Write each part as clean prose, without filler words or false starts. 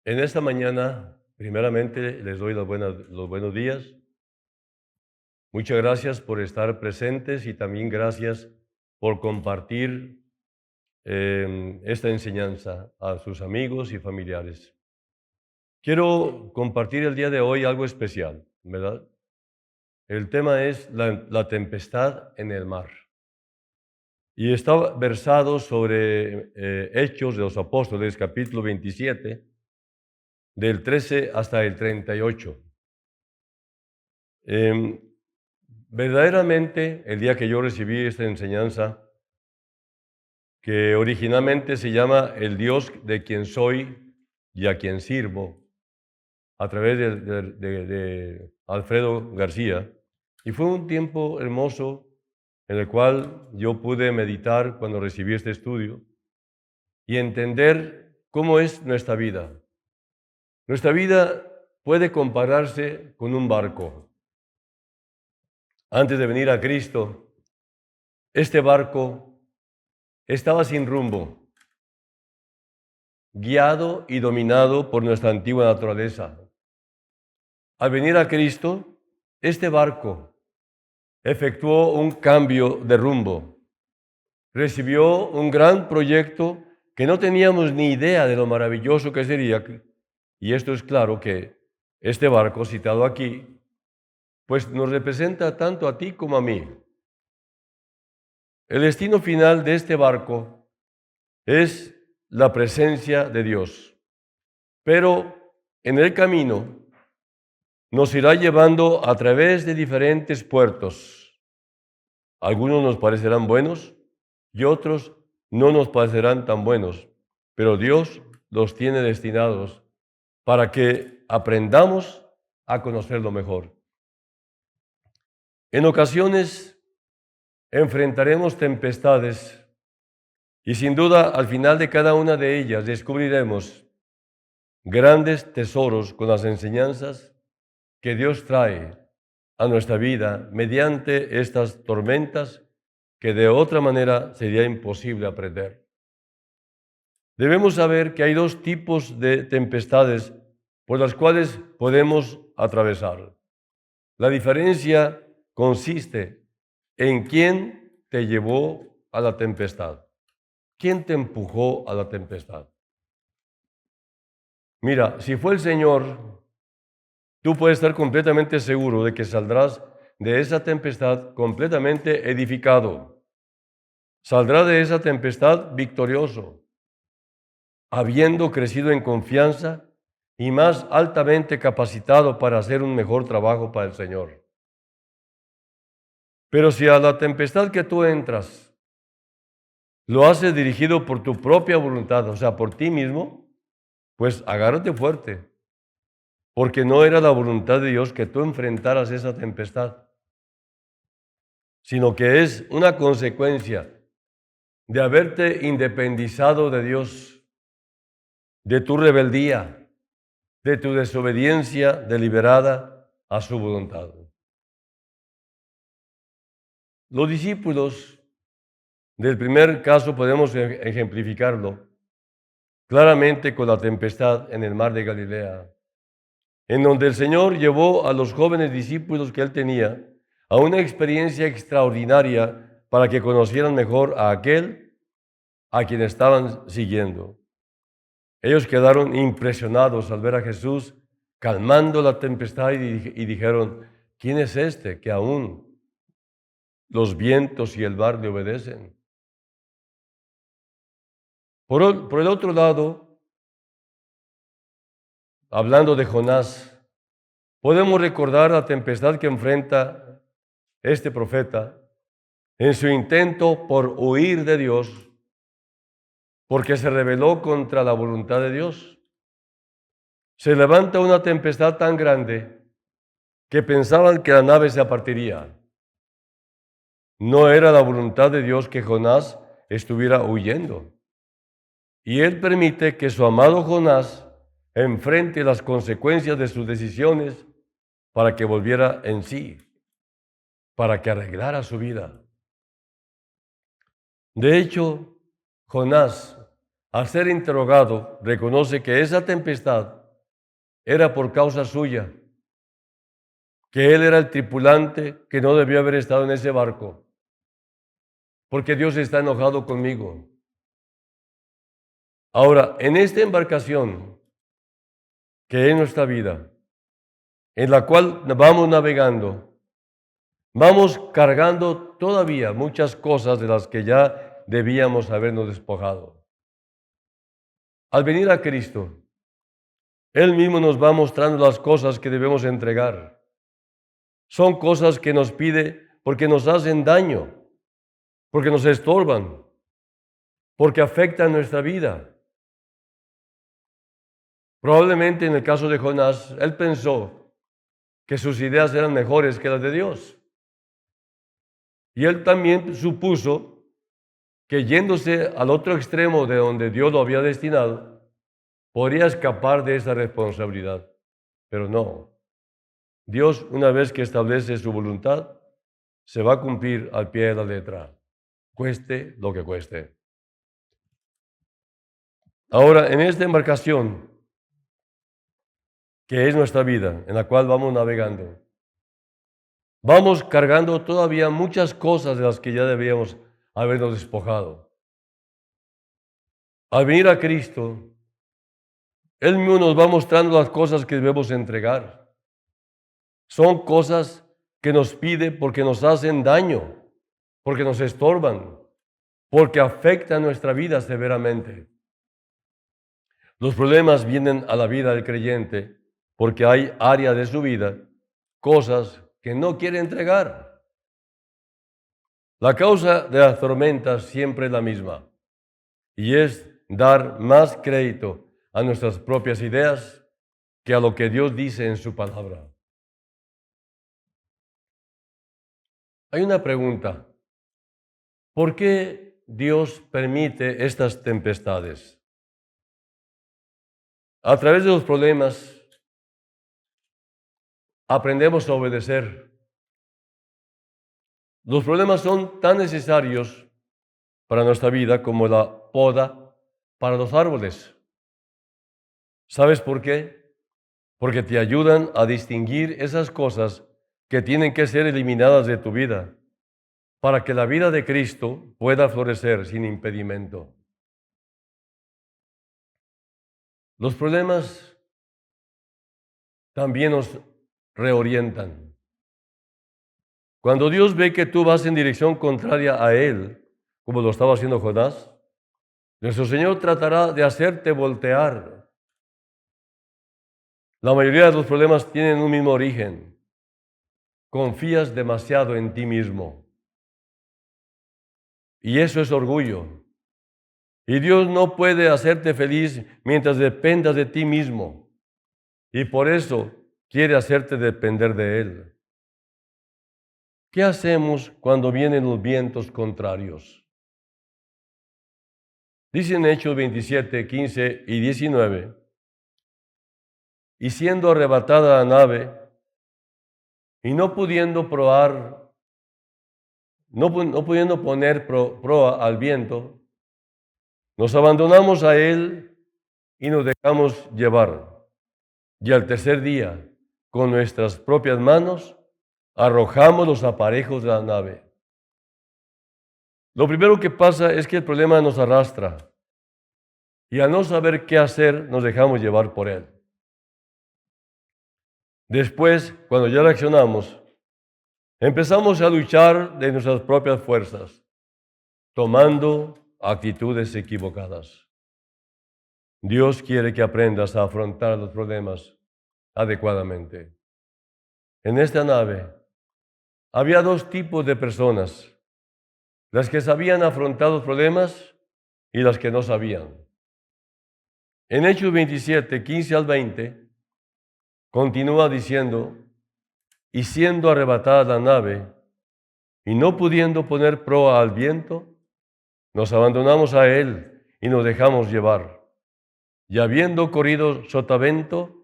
En esta mañana, primeramente, les doy los buenos días. Muchas gracias por estar presentes y también gracias por compartir esta enseñanza a sus amigos y familiares. Quiero compartir el día de hoy algo especial, ¿verdad? El tema es la tempestad en el mar. Y está versado sobre Hechos de los Apóstoles, capítulo 27, del 13 hasta el 38. Em, Verdaderamente, el día que yo recibí esta enseñanza, que originalmente se llama El Dios de quien soy y a quien sirvo, a través de Alfredo García, y fue un tiempo hermoso en el cual yo pude meditar cuando recibí este estudio y entender cómo es nuestra vida. Nuestra vida puede compararse con un barco. Antes de venir a Cristo, este barco estaba sin rumbo, guiado y dominado por nuestra antigua naturaleza. Al venir a Cristo, este barco efectuó un cambio de rumbo, recibió un gran proyecto que no teníamos ni idea de lo maravilloso que sería, y esto es claro que este barco citado aquí, pues nos representa tanto a ti como a mí. El destino final de este barco es la presencia de Dios, pero en el camino nos irá llevando a través de diferentes puertos. Algunos nos parecerán buenos y otros no nos parecerán tan buenos, pero Dios los tiene destinados para que aprendamos a conocerlo mejor. En ocasiones enfrentaremos tempestades y sin duda al final de cada una de ellas descubriremos grandes tesoros con las enseñanzas que Dios trae a nuestra vida mediante estas tormentas que de otra manera sería imposible aprender. Debemos saber que hay dos tipos de tempestades por las cuales podemos atravesar. La diferencia consiste en quién te llevó a la tempestad, quién te empujó a la tempestad. Mira, si fue el Señor, tú puedes estar completamente seguro de que saldrás de esa tempestad completamente edificado. Saldrá de esa tempestad victorioso, habiendo crecido en confianza y más altamente capacitado para hacer un mejor trabajo para el Señor. Pero si a la tempestad que tú entras lo haces dirigido por tu propia voluntad, o sea, por ti mismo, pues agárrate fuerte, porque no era la voluntad de Dios que tú enfrentaras esa tempestad, sino que es una consecuencia de haberte independizado de Dios, de tu rebeldía, de tu desobediencia deliberada a su voluntad. Los discípulos del primer caso podemos ejemplificarlo claramente con la tempestad en el mar de Galilea, en donde el Señor llevó a los jóvenes discípulos que él tenía a una experiencia extraordinaria para que conocieran mejor a aquel a quien estaban siguiendo. Ellos quedaron impresionados al ver a Jesús calmando la tempestad y dijeron, ¿quién es este que aún los vientos y el mar le obedecen? Por el otro lado, hablando de Jonás, podemos recordar la tempestad que enfrenta este profeta en su intento por huir de Dios, porque se rebeló contra la voluntad de Dios. Se levanta una tempestad tan grande que pensaban que la nave se partiría. No era la voluntad de Dios que Jonás estuviera huyendo. Y él permite que su amado Jonás enfrente las consecuencias de sus decisiones para que volviera en sí, para que arreglara su vida. De hecho, Jonás, al ser interrogado, reconoce que esa tempestad era por causa suya, que él era el tripulante que no debió haber estado en ese barco, porque Dios está enojado conmigo. Ahora, en esta embarcación, que es nuestra vida, en la cual vamos navegando, vamos cargando todavía muchas cosas de las que ya debíamos habernos despojado. Al venir a Cristo, Él mismo nos va mostrando las cosas que debemos entregar. Son cosas que nos pide porque nos hacen daño, porque nos estorban, porque afectan nuestra vida. Probablemente en el caso de Jonás, él pensó que sus ideas eran mejores que las de Dios. Y él también supuso que yéndose al otro extremo de donde Dios lo había destinado, podría escapar de esa responsabilidad. Pero no. Dios, una vez que establece su voluntad, se va a cumplir al pie de la letra, cueste lo que cueste. Ahora, en esta embarcación, que es nuestra vida, en la cual vamos navegando, vamos cargando todavía muchas cosas de las que ya debíamos habernos despojado. Al venir a Cristo, Él mismo nos va mostrando las cosas que debemos entregar. Son cosas que nos pide porque nos hacen daño, porque nos estorban, porque afectan nuestra vida severamente. Los problemas vienen a la vida del creyente porque hay áreas de su vida, cosas que no quiere entregar. La causa de las tormentas siempre es la misma, y es dar más crédito a nuestras propias ideas que a lo que Dios dice en su palabra. Hay una pregunta: ¿por qué Dios permite estas tempestades? A través de los problemas aprendemos a obedecer. Los problemas son tan necesarios para nuestra vida como la poda para los árboles. ¿Sabes por qué? Porque te ayudan a distinguir esas cosas que tienen que ser eliminadas de tu vida para que la vida de Cristo pueda florecer sin impedimento. Los problemas también nos reorientan. Cuando Dios ve que tú vas en dirección contraria a Él, como lo estaba haciendo Jonás, nuestro Señor tratará de hacerte voltear. La mayoría de los problemas tienen un mismo origen. Confías demasiado en ti mismo. Y eso es orgullo. Y Dios no puede hacerte feliz mientras dependas de ti mismo. Y por eso quiere hacerte depender de Él. ¿Qué hacemos cuando vienen los vientos contrarios? Dicen Hechos 27, 15 y 19. Y siendo arrebatada la nave, y no pudiendo poner proa al viento, nos abandonamos a Él y nos dejamos llevar. Y al tercer día, con nuestras propias manos, arrojamos los aparejos de la nave. Lo primero que pasa es que el problema nos arrastra y al no saber qué hacer, nos dejamos llevar por él. Después, cuando ya reaccionamos, empezamos a luchar de nuestras propias fuerzas, tomando actitudes equivocadas. Dios quiere que aprendas a afrontar los problemas adecuadamente. En esta nave había dos tipos de personas: las que sabían afrontar los problemas y las que no sabían. En Hechos 27, 15 al 20, continúa diciendo: y siendo arrebatada la nave, y no pudiendo poner proa al viento, nos abandonamos a él y nos dejamos llevar. Y habiendo corrido sotavento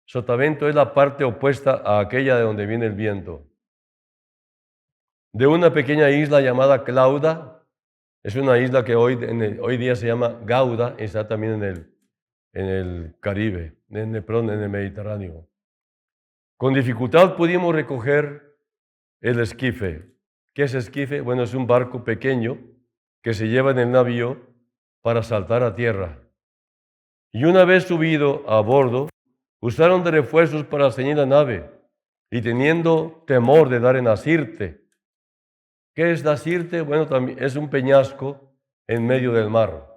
es la parte opuesta a aquella de donde viene el viento, de una pequeña isla llamada Clauda. Es una isla que hoy día se llama Gauda, está también en el Caribe, en el Mediterráneo. Con dificultad pudimos recoger el esquife. ¿Qué es esquife? Bueno, es un barco pequeño que se lleva en el navío para saltar a tierra. Y una vez subido a bordo, usaron de refuerzos para ceñir la nave, y teniendo temor de dar en Asirte. ¿Qué es Asirte? Bueno, también es un peñasco en medio del mar.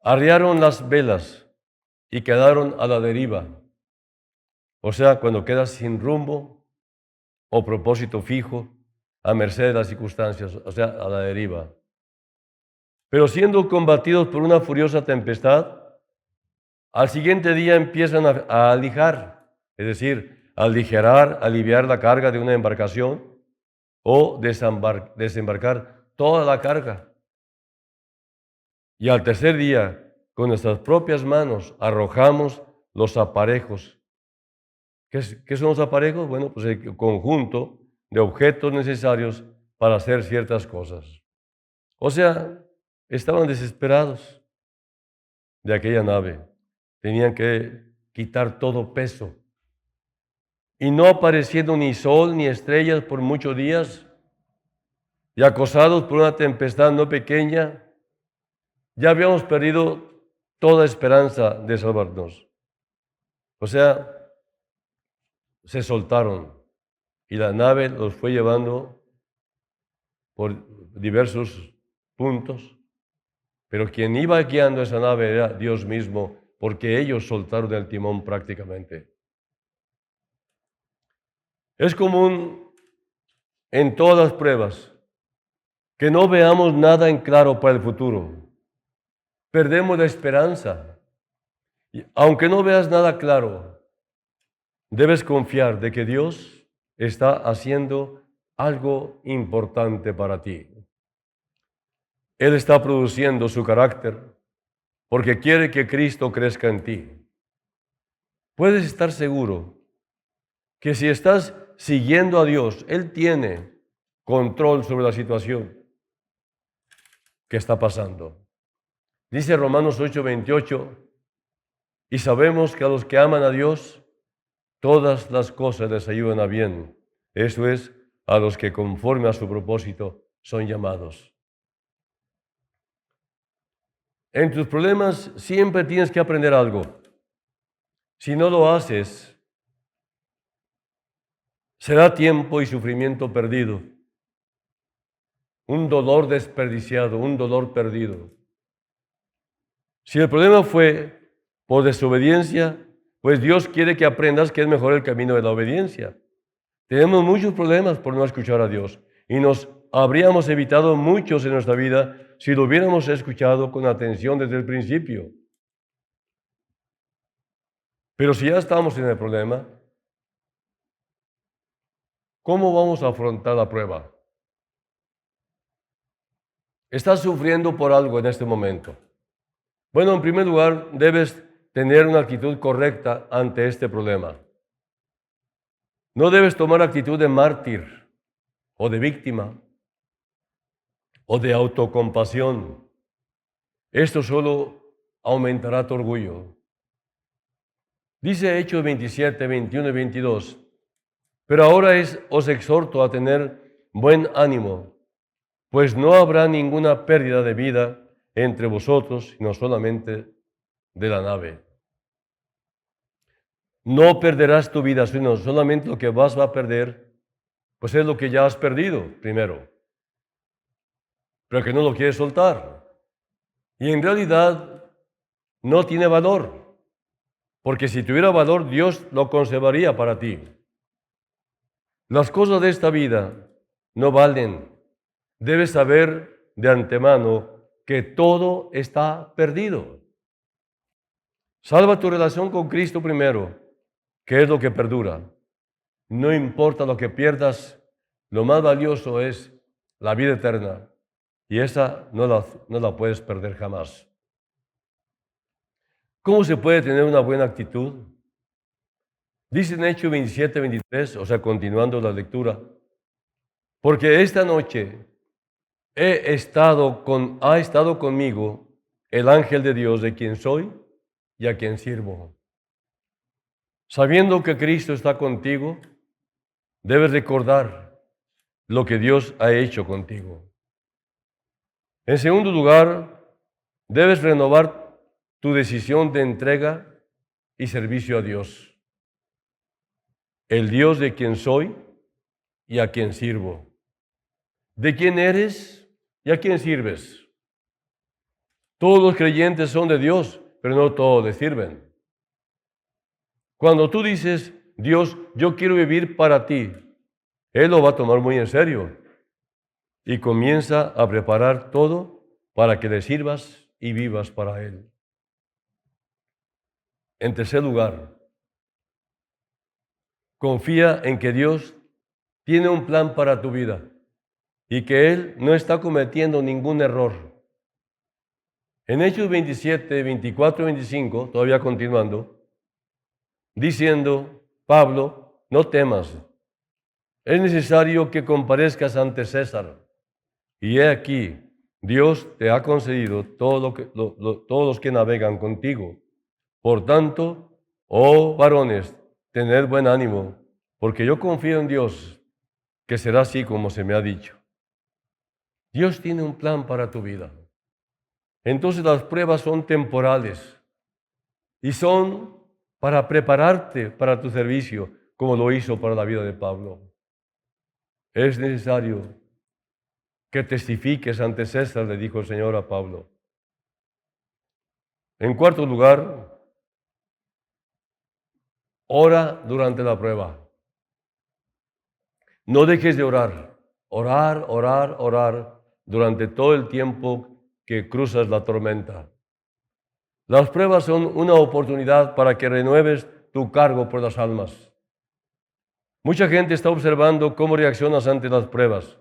Arriaron las velas y quedaron a la deriva. O sea, cuando quedas sin rumbo o propósito fijo, a merced de las circunstancias, o sea, a la deriva. Pero siendo combatidos por una furiosa tempestad, al siguiente día empiezan a alijar, es decir, a aligerar, aliviar la carga de una embarcación o desembarcar toda la carga. Y al tercer día, con nuestras propias manos, arrojamos los aparejos. ¿Qué son los aparejos? Bueno, pues el conjunto de objetos necesarios para hacer ciertas cosas. O sea, estaban desesperados de aquella nave. Tenían que quitar todo peso. Y no apareciendo ni sol ni estrellas por muchos días, y acosados por una tempestad no pequeña, ya habíamos perdido toda esperanza de salvarnos. O sea, se soltaron y la nave los fue llevando por diversos puntos, pero quien iba guiando esa nave era Dios mismo, porque ellos soltaron el timón prácticamente. Es común en todas las pruebas que no veamos nada en claro para el futuro. Perdemos la esperanza. Y aunque no veas nada claro, debes confiar de que Dios está haciendo algo importante para ti. Él está produciendo su carácter porque quiere que Cristo crezca en ti. Puedes estar seguro que si estás siguiendo a Dios, Él tiene control sobre la situación que está pasando. Dice Romanos 8:28, y sabemos que a los que aman a Dios, todas las cosas les ayudan a bien. Eso es, a los que conforme a su propósito son llamados. En tus problemas siempre tienes que aprender algo. Si no lo haces, será tiempo y sufrimiento perdido. Un dolor desperdiciado, un dolor perdido. Si el problema fue por desobediencia, pues Dios quiere que aprendas que es mejor el camino de la obediencia. Tenemos muchos problemas por no escuchar a Dios y nos habríamos evitado muchos en nuestra vida si lo hubiéramos escuchado con atención desde el principio. Pero si ya estamos en el problema, ¿cómo vamos a afrontar la prueba? Estás sufriendo por algo en este momento. Bueno, en primer lugar, debes tener una actitud correcta ante este problema. No debes tomar actitud de mártir o de víctima o de autocompasión. Esto solo aumentará tu orgullo. Dice Hechos 27, 21 y 22, pero ahora os exhorto a tener buen ánimo, pues no habrá ninguna pérdida de vida entre vosotros, sino solamente de la nave. No perderás tu vida, sino solamente lo que vas a perder, pues es lo que ya has perdido primero, pero que no lo quieres soltar. Y en realidad no tiene valor, porque si tuviera valor, Dios lo conservaría para ti. Las cosas de esta vida no valen. Debes saber de antemano que todo está perdido. Salva tu relación con Cristo primero, que es lo que perdura. No importa lo que pierdas, lo más valioso es la vida eterna, y esa no la puedes perder jamás. ¿Cómo se puede tener una buena actitud? Dice en Hechos 27, 23, o sea, continuando la lectura, porque esta noche ha estado conmigo el ángel de Dios de quien soy y a quien sirvo. Sabiendo que Cristo está contigo, debes recordar lo que Dios ha hecho contigo. En segundo lugar, debes renovar tu decisión de entrega y servicio a Dios, el Dios de quien soy y a quien sirvo. ¿De quién eres y a quién sirves? Todos los creyentes son de Dios, pero no todos le sirven. Cuando tú dices, Dios, yo quiero vivir para ti, Él lo va a tomar muy en serio y comienza a preparar todo para que le sirvas y vivas para Él. En tercer lugar, confía en que Dios tiene un plan para tu vida y que Él no está cometiendo ningún error. En Hechos 27, 24 y 25, todavía continuando, diciendo, Pablo, no temas, es necesario que comparezcas ante César. Y he aquí, Dios te ha concedido todos los que navegan contigo. Por tanto, oh varones, tened buen ánimo, porque yo confío en Dios, que será así como se me ha dicho. Dios tiene un plan para tu vida. Entonces las pruebas son temporales y son para prepararte para tu servicio, como lo hizo para la vida de Pablo. Es necesario que testifiques ante César, le dijo el Señor a Pablo. En cuarto lugar, ora durante la prueba. No dejes de orar. Orar, orar, orar durante todo el tiempo que cruzas la tormenta. Las pruebas son una oportunidad para que renueves tu cargo por las almas. Mucha gente está observando cómo reaccionas ante las pruebas.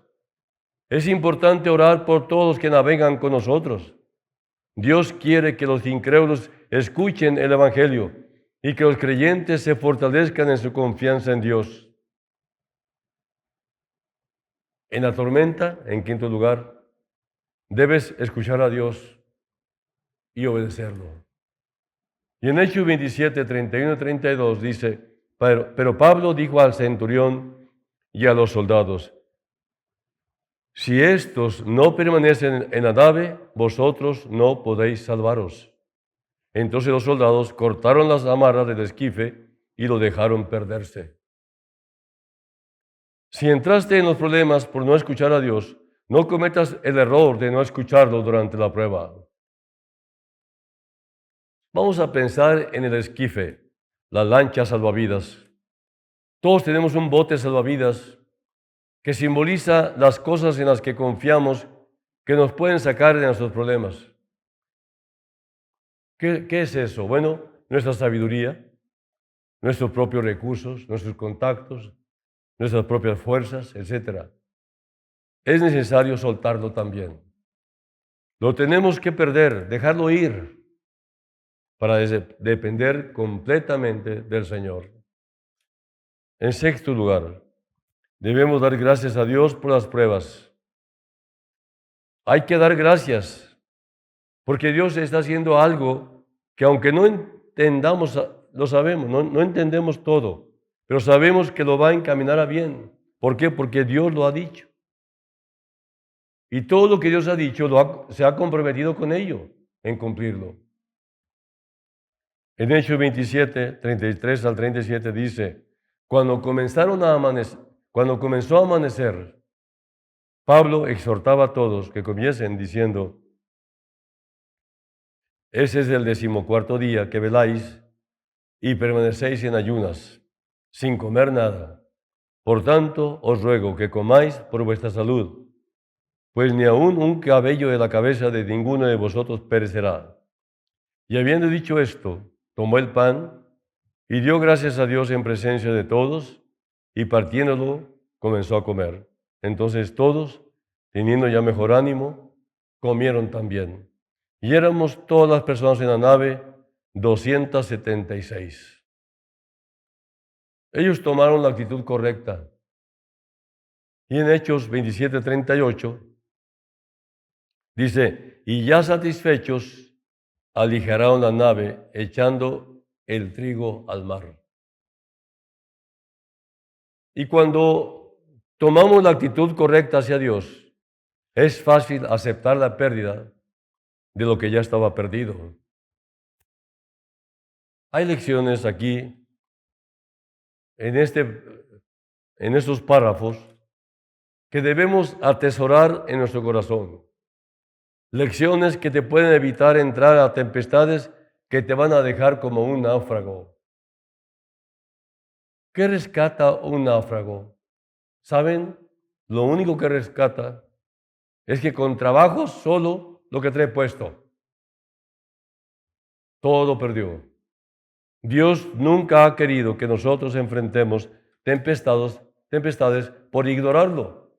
Es importante orar por todos los que navegan con nosotros. Dios quiere que los incrédulos escuchen el Evangelio y que los creyentes se fortalezcan en su confianza en Dios. En la tormenta, en quinto lugar, debes escuchar a Dios y obedecerlo. Y en Hechos 27, 31 y 32 dice, pero Pablo dijo al centurión y a los soldados, si estos no permanecen en la nave, vosotros no podéis salvaros. Entonces los soldados cortaron las amarras del esquife y lo dejaron perderse. Si entraste en los problemas por no escuchar a Dios, no cometas el error de no escucharlo durante la prueba. Vamos a pensar en el esquife, la lancha salvavidas. Todos tenemos un bote salvavidas que simboliza las cosas en las que confiamos que nos pueden sacar de nuestros problemas. ¿Qué es eso? Bueno, nuestra sabiduría, nuestros propios recursos, nuestros contactos, nuestras propias fuerzas, etc. Es necesario soltarlo también. Lo tenemos que perder, dejarlo ir, para depender completamente del Señor. En sexto lugar, debemos dar gracias a Dios por las pruebas. Hay que dar gracias, porque Dios está haciendo algo que aunque no entendamos, lo sabemos, no entendemos todo, pero sabemos que lo va a encaminar a bien. ¿Por qué? Porque Dios lo ha dicho. Y todo lo que Dios ha dicho se ha comprometido con ello, en cumplirlo. En Hechos 27, 33 al 37 dice, cuando comenzó a amanecer, Pablo exhortaba a todos que comiesen diciendo, ese es el 14º día que veláis y permanecéis en ayunas, sin comer nada. Por tanto, os ruego que comáis por vuestra salud, pues ni aun un cabello de la cabeza de ninguno de vosotros perecerá. Y habiendo dicho esto, tomó el pan y dio gracias a Dios en presencia de todos, y partiéndolo, comenzó a comer. Entonces todos, teniendo ya mejor ánimo, comieron también. Y éramos todas las personas en la nave, 276. Ellos tomaron la actitud correcta. Y en Hechos 27, 38, dice, y ya satisfechos, aligeraron la nave, echando el trigo al mar. Y cuando tomamos la actitud correcta hacia Dios, es fácil aceptar la pérdida de lo que ya estaba perdido. Hay lecciones aquí, en estos párrafos, que debemos atesorar en nuestro corazón. Lecciones que te pueden evitar entrar a tempestades que te van a dejar como un náufrago. ¿Qué rescata un náufrago? ¿Saben? Lo único que rescata es que con trabajo solo lo que trae puesto. Todo perdió. Dios nunca ha querido que nosotros enfrentemos tempestades por ignorarlo,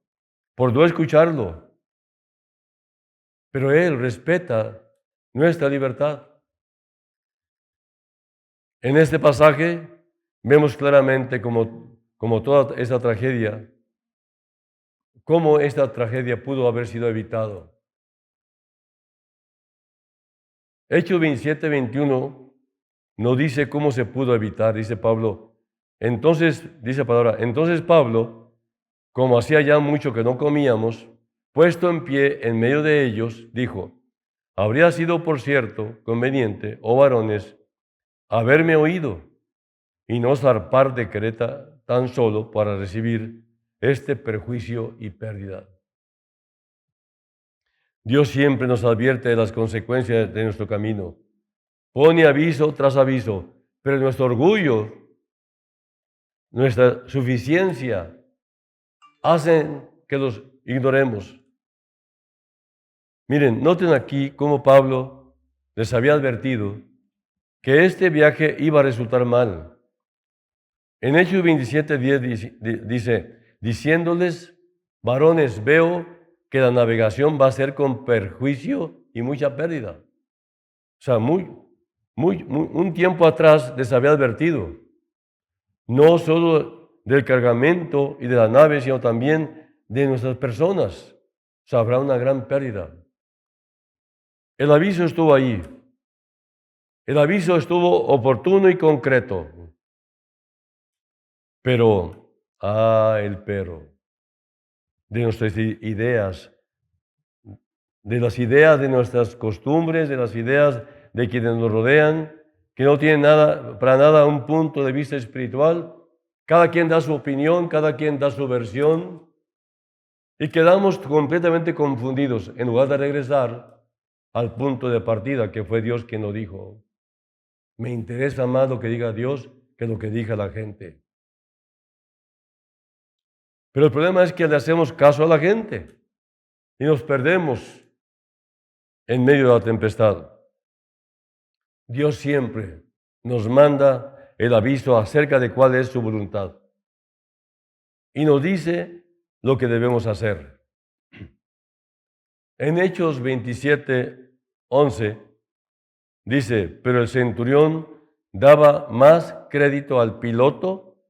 por no escucharlo. Pero Él respeta nuestra libertad. En este pasaje vemos claramente como toda esta tragedia, cómo esta tragedia pudo haber sido evitado. Hechos 27, 21 nos dice cómo se pudo evitar, dice Pablo. Dice palabra, entonces Pablo, como hacía ya mucho que no comíamos, puesto en pie en medio de ellos, dijo, habría sido, por cierto, conveniente, oh varones, haberme oído y no zarpar de Creta tan solo para recibir este perjuicio y pérdida. Dios siempre nos advierte de las consecuencias de nuestro camino. Pone aviso tras aviso, pero nuestro orgullo, nuestra suficiencia, hacen que los ignoremos. Miren, noten aquí cómo Pablo les había advertido que este viaje iba a resultar mal. En Hechos 27:10 dice, diciéndoles, varones, veo que la navegación va a ser con perjuicio y mucha pérdida. O sea, un tiempo atrás les había advertido, no solo del cargamento y de la nave, sino también de nuestras personas. O sea, habrá una gran pérdida. El aviso estuvo ahí. El aviso estuvo oportuno y concreto. Pero, el pero, de nuestras ideas, de las ideas de nuestras costumbres, de las ideas de quienes nos rodean, que no tienen para nada un punto de vista espiritual. Cada quien da su opinión, cada quien da su versión, y quedamos completamente confundidos en lugar de regresar al punto de partida que fue Dios quien lo dijo. Me interesa más lo que diga Dios que lo que diga la gente. Pero el problema es que le hacemos caso a la gente y nos perdemos en medio de la tempestad. Dios siempre nos manda el aviso acerca de cuál es su voluntad y nos dice lo que debemos hacer. En Hechos 27:11 dice, pero el centurión daba más crédito al piloto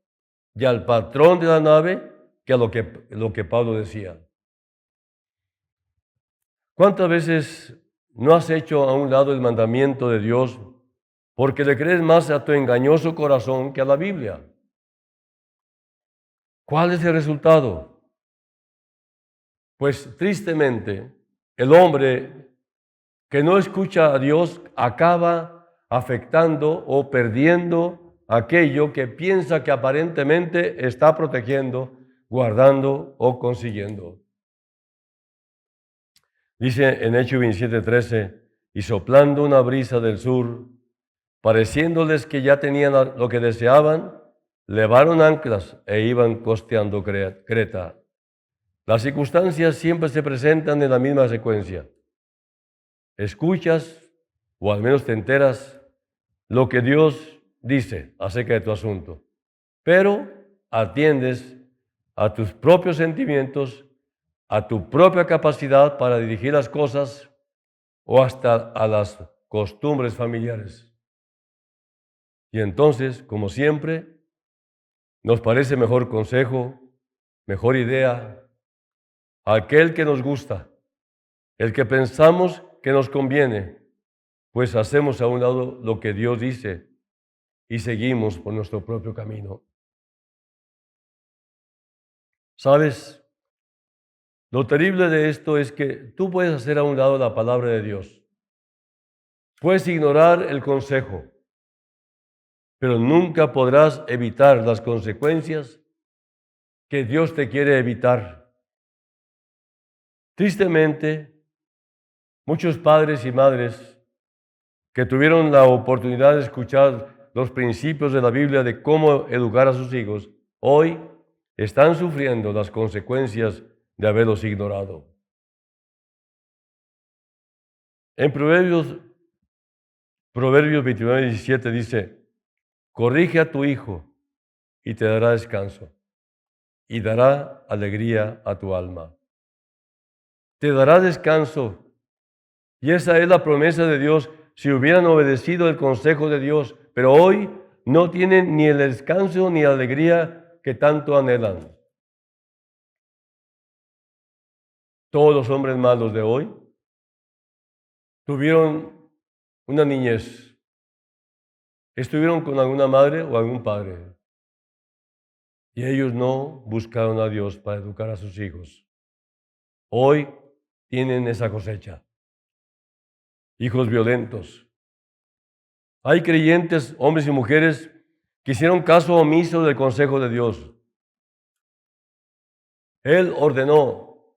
y al patrón de la nave que a lo que Pablo decía. ¿Cuántas veces no has hecho a un lado el mandamiento de Dios porque le crees más a tu engañoso corazón que a la Biblia? ¿Cuál es el resultado? Pues tristemente, el hombre que no escucha a Dios acaba afectando o perdiendo aquello que piensa que aparentemente está protegiendo, guardando o consiguiendo. Dice en Hechos 27:13, y soplando una brisa del sur, pareciéndoles que ya tenían lo que deseaban, levaron anclas e iban costeando Creta. Las circunstancias siempre se presentan en la misma secuencia. Escuchas, o al menos te enteras, lo que Dios dice acerca de tu asunto, pero atiendes a tus propios sentimientos, a tu propia capacidad para dirigir las cosas o hasta a las costumbres familiares. Y entonces, como siempre, nos parece mejor consejo, mejor idea, aquel que nos gusta, el que pensamos que nos conviene, pues hacemos a un lado lo que Dios dice y seguimos por nuestro propio camino. ¿Sabes? Lo terrible de esto es que tú puedes hacer a un lado la palabra de Dios. Puedes ignorar el consejo, pero nunca podrás evitar las consecuencias que Dios te quiere evitar. Tristemente, muchos padres y madres que tuvieron la oportunidad de escuchar los principios de la Biblia de cómo educar a sus hijos, hoy están sufriendo las consecuencias de haberlos ignorado. En Proverbios 29:17 dice, corrige a tu hijo y te dará descanso y dará alegría a tu alma. Te dará descanso. Y esa es la promesa de Dios si hubieran obedecido el consejo de Dios, pero hoy no tienen ni el descanso ni la alegría que tanto anhelan. Todos los hombres malos de hoy tuvieron una niñez, estuvieron con alguna madre o algún padre, y ellos no buscaron a Dios para educar a sus hijos. Hoy tienen esa cosecha. Hijos violentos. Hay creyentes, hombres y mujeres, que hicieron caso omiso del consejo de Dios. Él ordenó,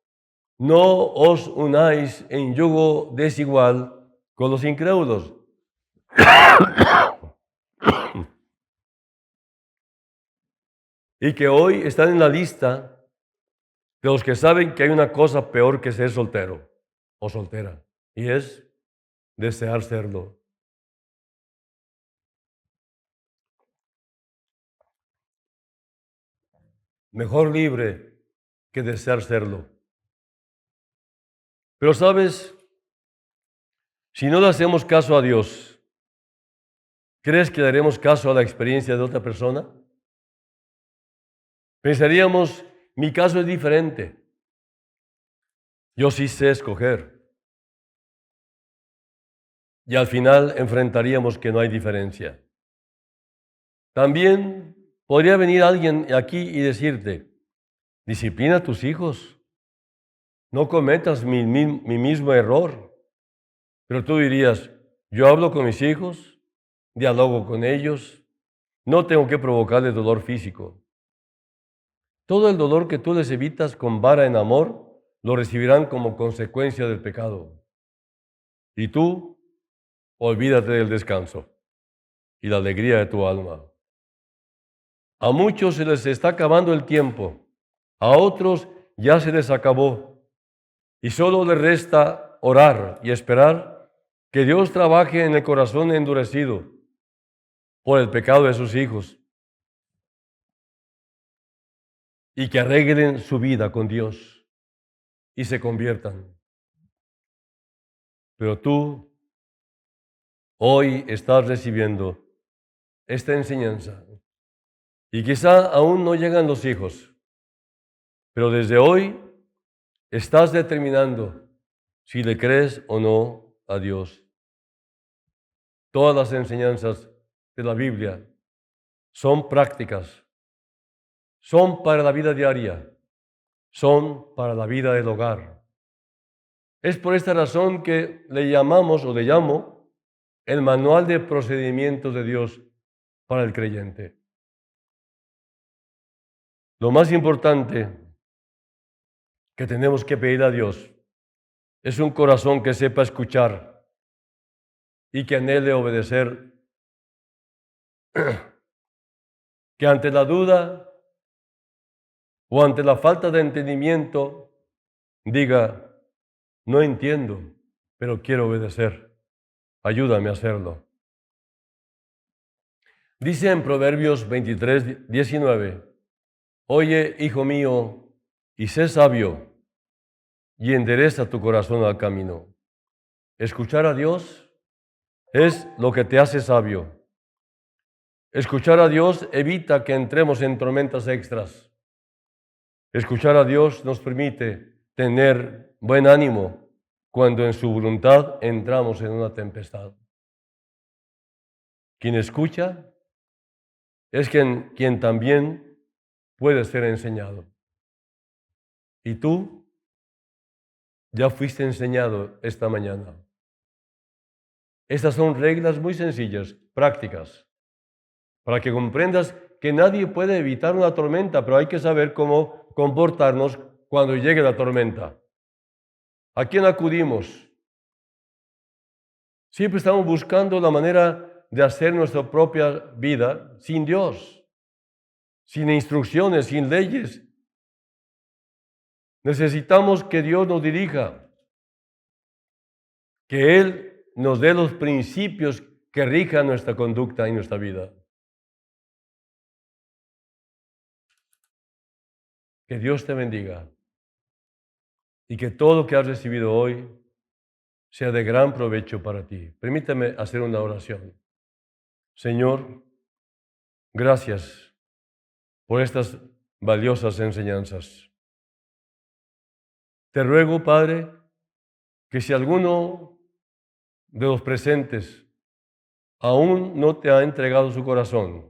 no os unáis en yugo desigual con los incrédulos. Y que hoy están en la lista de los que saben que hay una cosa peor que ser soltero o soltera, y es desear serlo. Mejor libre que desear serlo. Pero sabes, si no le hacemos caso a Dios, ¿crees que le haremos caso a la experiencia de otra persona? Pensaríamos, mi caso es diferente. Yo sí sé escoger. Y al final enfrentaríamos que no hay diferencia. También podría venir alguien aquí y decirte, disciplina a tus hijos, no cometas mi mismo error. Pero tú dirías, yo hablo con mis hijos, dialogo con ellos, no tengo que provocarles dolor físico. Todo el dolor que tú les evitas con vara en amor, lo recibirán como consecuencia del pecado. Y tú, olvídate del descanso y la alegría de tu alma. A muchos se les está acabando el tiempo, a otros ya se les acabó, y solo les resta orar y esperar que Dios trabaje en el corazón endurecido por el pecado de sus hijos y que arreglen su vida con Dios y se conviertan. Pero tú hoy estás recibiendo esta enseñanza y quizá aún no llegan los hijos, pero desde hoy estás determinando si le crees o no a Dios. Todas las enseñanzas de la Biblia son prácticas, son para la vida diaria, son para la vida del hogar. Es por esta razón que le llamamos o le llamo el manual de procedimientos de Dios para el creyente. Lo más importante que tenemos que pedir a Dios es un corazón que sepa escuchar y que anhele obedecer, que ante la duda o ante la falta de entendimiento diga, no entiendo, pero quiero obedecer. Ayúdame a hacerlo. Dice en Proverbios 23:19, oye, hijo mío, y sé sabio, y endereza tu corazón al camino. Escuchar a Dios es lo que te hace sabio. Escuchar a Dios evita que entremos en tormentas extras. Escuchar a Dios nos permite tener buen ánimo cuando en su voluntad entramos en una tempestad. Quien escucha es quien también puede ser enseñado. Y tú ya fuiste enseñado esta mañana. Estas son reglas muy sencillas, prácticas, para que comprendas que nadie puede evitar una tormenta, pero hay que saber cómo comportarnos cuando llegue la tormenta. ¿A quién acudimos? Siempre estamos buscando la manera de hacer nuestra propia vida sin Dios, sin instrucciones, sin leyes. Necesitamos que Dios nos dirija, que Él nos dé los principios que rijan nuestra conducta y nuestra vida. Que Dios te bendiga y que todo lo que has recibido hoy sea de gran provecho para ti. Permítame hacer una oración. Señor, gracias por estas valiosas enseñanzas. Te ruego, Padre, que si alguno de los presentes aún no te ha entregado su corazón,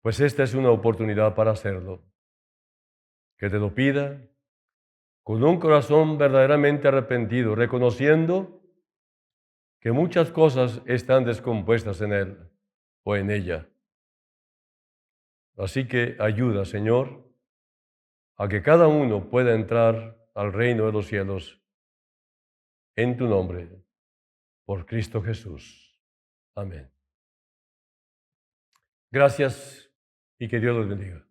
pues esta es una oportunidad para hacerlo. Que te lo pida con un corazón verdaderamente arrepentido, reconociendo que muchas cosas están descompuestas en él o en ella. Así que ayuda, Señor, a que cada uno pueda entrar al reino de los cielos en tu nombre, por Cristo Jesús. Amén. Gracias y que Dios los bendiga.